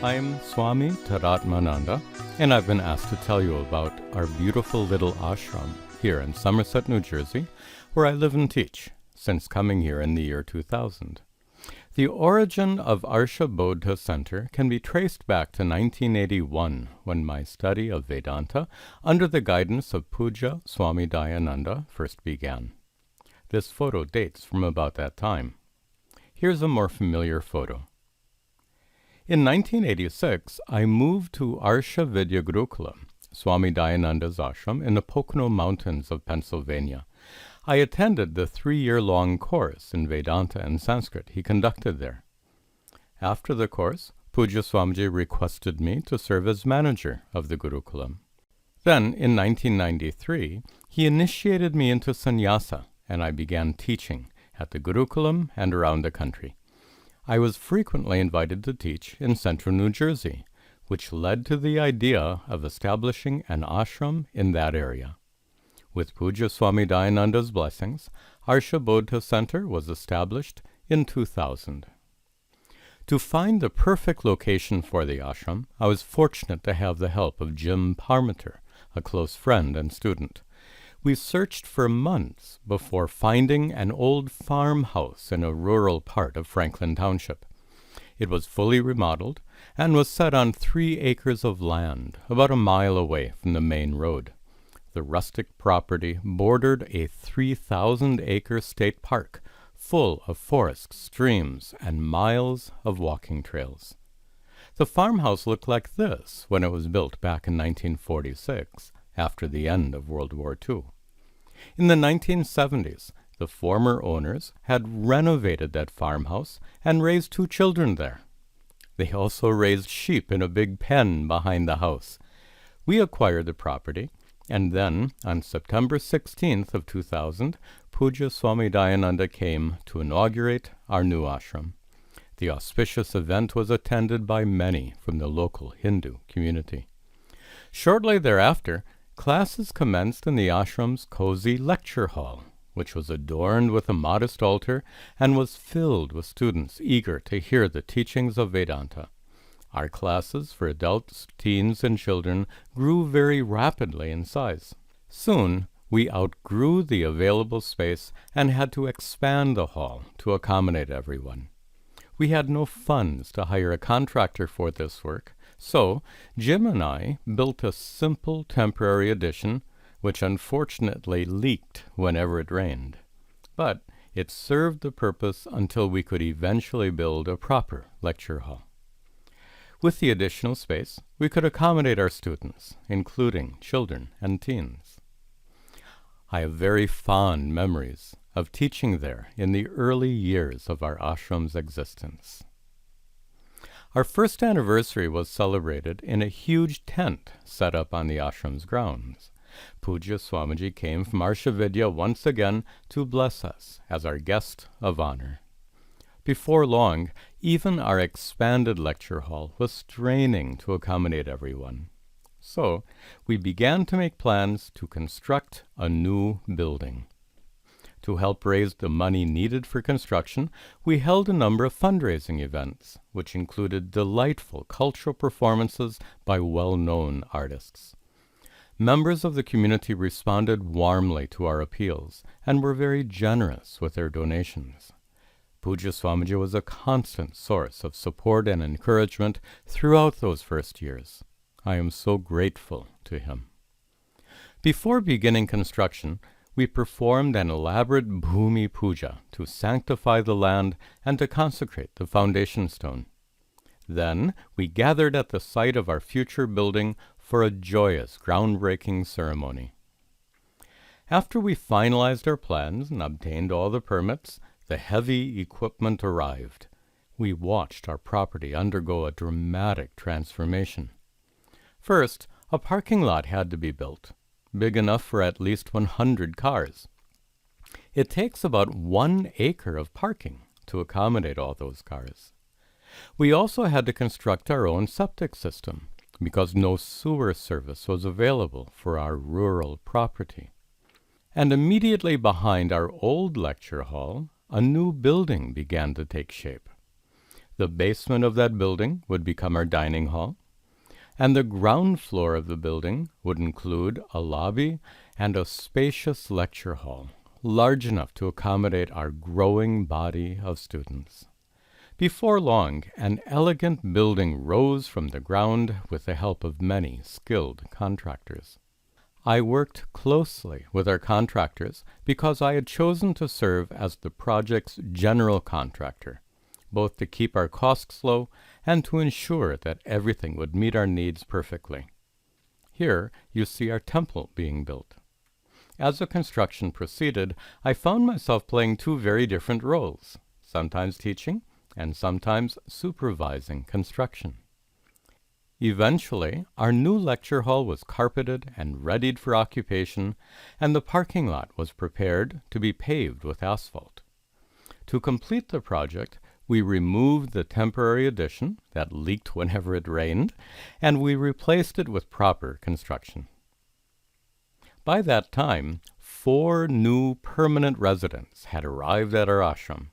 I'm Swami Tadatmananda, and I've been asked to tell you about our beautiful little ashram here in Somerset, New Jersey, where I live and teach since coming here in the year 2000. The origin of Arsha Bodha Center can be traced back to 1981, when my study of Vedanta, under the guidance of Pujya Swami Dayananda, first began. This photo dates from about that time. Here's a more familiar photo. In 1986, I moved to Arsha Vidya Gurukula, Swami Dayananda's ashram in the Pocono Mountains of Pennsylvania. I attended the 3-year-long course in Vedanta and Sanskrit he conducted there. After the course, Pujya Swamiji requested me to serve as manager of the Gurukulam. Then, in 1993, he initiated me into sannyasa, and I began teaching at the Gurukulam and around the country. I was frequently invited to teach in central New Jersey, which led to the idea of establishing an ashram in that area. With Pujya Swami Dayananda's blessings, Arsha Bodha Center was established in 2000. To find the perfect location for the ashram, I was fortunate to have the help of Jim Parmenter, a close friend and student. We searched for months before finding an old farmhouse in a rural part of Franklin Township. It was fully remodeled and was set on 3 acres of land, about a mile away from the main road. The rustic property bordered a 3,000-acre state park, full of forests, streams, and miles of walking trails. The farmhouse looked like this when it was built back in 1946, after the end of World War II. In the 1970s, the former owners had renovated that farmhouse and raised 2 children there. They also raised sheep in a big pen behind the house. We acquired the property, and then, on September 16th of 2000, Pujya Swami Dayananda came to inaugurate our new ashram. The auspicious event was attended by many from the local Hindu community. Shortly thereafter, classes commenced in the ashram's cozy lecture hall, which was adorned with a modest altar and was filled with students eager to hear the teachings of Vedanta. Our classes for adults, teens, and children grew very rapidly in size. Soon, we outgrew the available space and had to expand the hall to accommodate everyone. We had no funds to hire a contractor for this work, so Jim and I built a simple temporary addition, which unfortunately leaked whenever it rained. But it served the purpose until we could eventually build a proper lecture hall. With the additional space, we could accommodate our students, including children and teens. I have very fond memories of teaching there in the early years of our ashram's existence. Our first anniversary was celebrated in a huge tent set up on the ashram's grounds. Pujya Swamiji came from Arsha Vidya once again to bless us as our guest of honor. Before long, even our expanded lecture hall was straining to accommodate everyone. So, we began to make plans to construct a new building. To help raise the money needed for construction, we held a number of fundraising events, which included delightful cultural performances by well-known artists. Members of the community responded warmly to our appeals and were very generous with their donations. Pujya Swamiji was a constant source of support and encouragement throughout those first years. I am so grateful to him. Before beginning construction, we performed an elaborate Bhumi Puja to sanctify the land and to consecrate the foundation stone. Then we gathered at the site of our future building for a joyous groundbreaking ceremony. After we finalized our plans and obtained all the permits, the heavy equipment arrived. We watched our property undergo a dramatic transformation. First, a parking lot had to be built, big enough for at least 100 cars. It takes about 1 acre of parking to accommodate all those cars. We also had to construct our own septic system because no sewer service was available for our rural property. And immediately behind our old lecture hall, a new building began to take shape. The basement of that building would become our dining hall, and the ground floor of the building would include a lobby and a spacious lecture hall, large enough to accommodate our growing body of students. Before long, an elegant building rose from the ground with the help of many skilled contractors. I worked closely with our contractors because I had chosen to serve as the project's general contractor, both to keep our costs low and to ensure that everything would meet our needs perfectly. Here you see our temple being built. As the construction proceeded, I found myself playing two very different roles, sometimes teaching and sometimes supervising construction. Eventually, our new lecture hall was carpeted and readied for occupation, and the parking lot was prepared to be paved with asphalt. To complete the project, we removed the temporary addition that leaked whenever it rained, and we replaced it with proper construction. By that time, 4 new permanent residents had arrived at our ashram.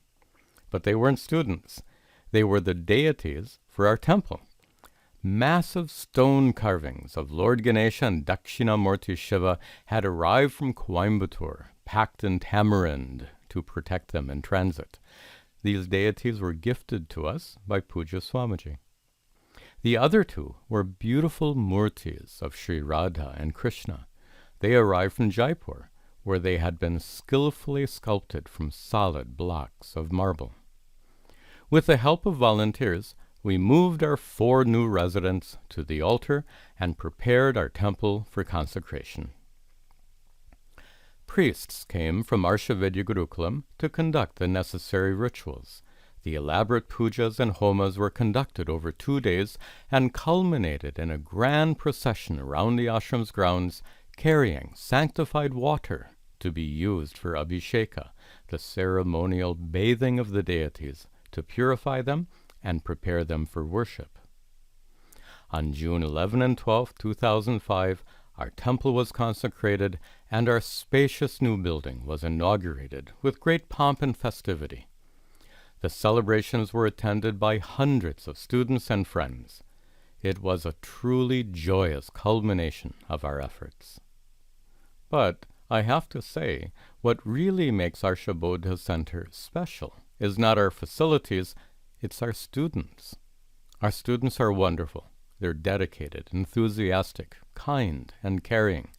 But they weren't students. They were the deities for our temple. Massive stone carvings of Lord Ganesha and Dakshinamurti Shiva had arrived from Coimbatore, packed in tamarind to protect them in transit. These deities were gifted to us by Pujya Swamiji. The other 2 were beautiful murtis of Sri Radha and Krishna. They arrived from Jaipur, where they had been skillfully sculpted from solid blocks of marble. With the help of volunteers, we moved our 4 new residents to the altar and prepared our temple for consecration. Priests came from Arsha Gurukulam to conduct the necessary rituals. The elaborate pujas and homas were conducted over 2 days and culminated in a grand procession around the ashram's grounds, carrying sanctified water to be used for abhisheka, the ceremonial bathing of the deities, to purify them and prepare them for worship. On June 11 and 12, 2005, our temple was consecrated and our spacious new building was inaugurated with great pomp and festivity. The celebrations were attended by hundreds of students and friends. It was a truly joyous culmination of our efforts. But I have to say, what really makes Arsha Bodha Center special is not our facilities, it's our students. Our students are wonderful. They're dedicated, enthusiastic, kind, and caring.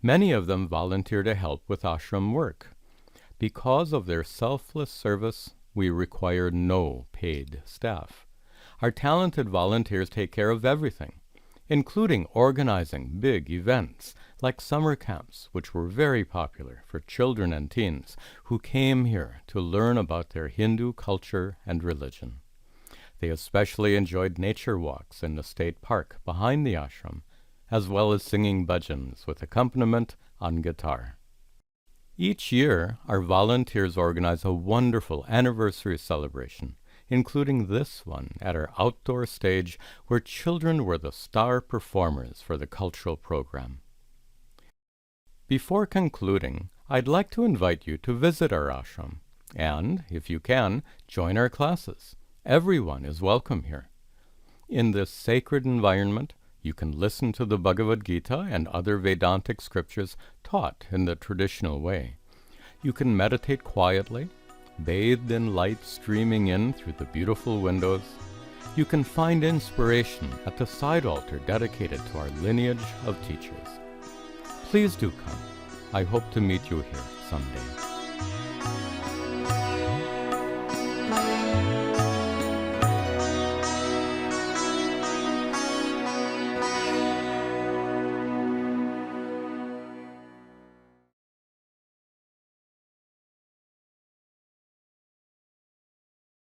Many of them volunteer to help with ashram work. Because of their selfless service, we require no paid staff. Our talented volunteers take care of everything, including organizing big events like summer camps, which were very popular for children and teens who came here to learn about their Hindu culture and religion. They especially enjoyed nature walks in the state park behind the ashram, as well as singing bhajans with accompaniment on guitar. Each year, our volunteers organize a wonderful anniversary celebration, including this one at our outdoor stage where children were the star performers for the cultural program. Before concluding, I'd like to invite you to visit our ashram and, if you can, join our classes. Everyone is welcome here. In this sacred environment, you can listen to the Bhagavad Gita and other Vedantic scriptures taught in the traditional way. You can meditate quietly, bathed in light streaming in through the beautiful windows. You can find inspiration at the side altar dedicated to our lineage of teachers. Please do come. I hope to meet you here someday.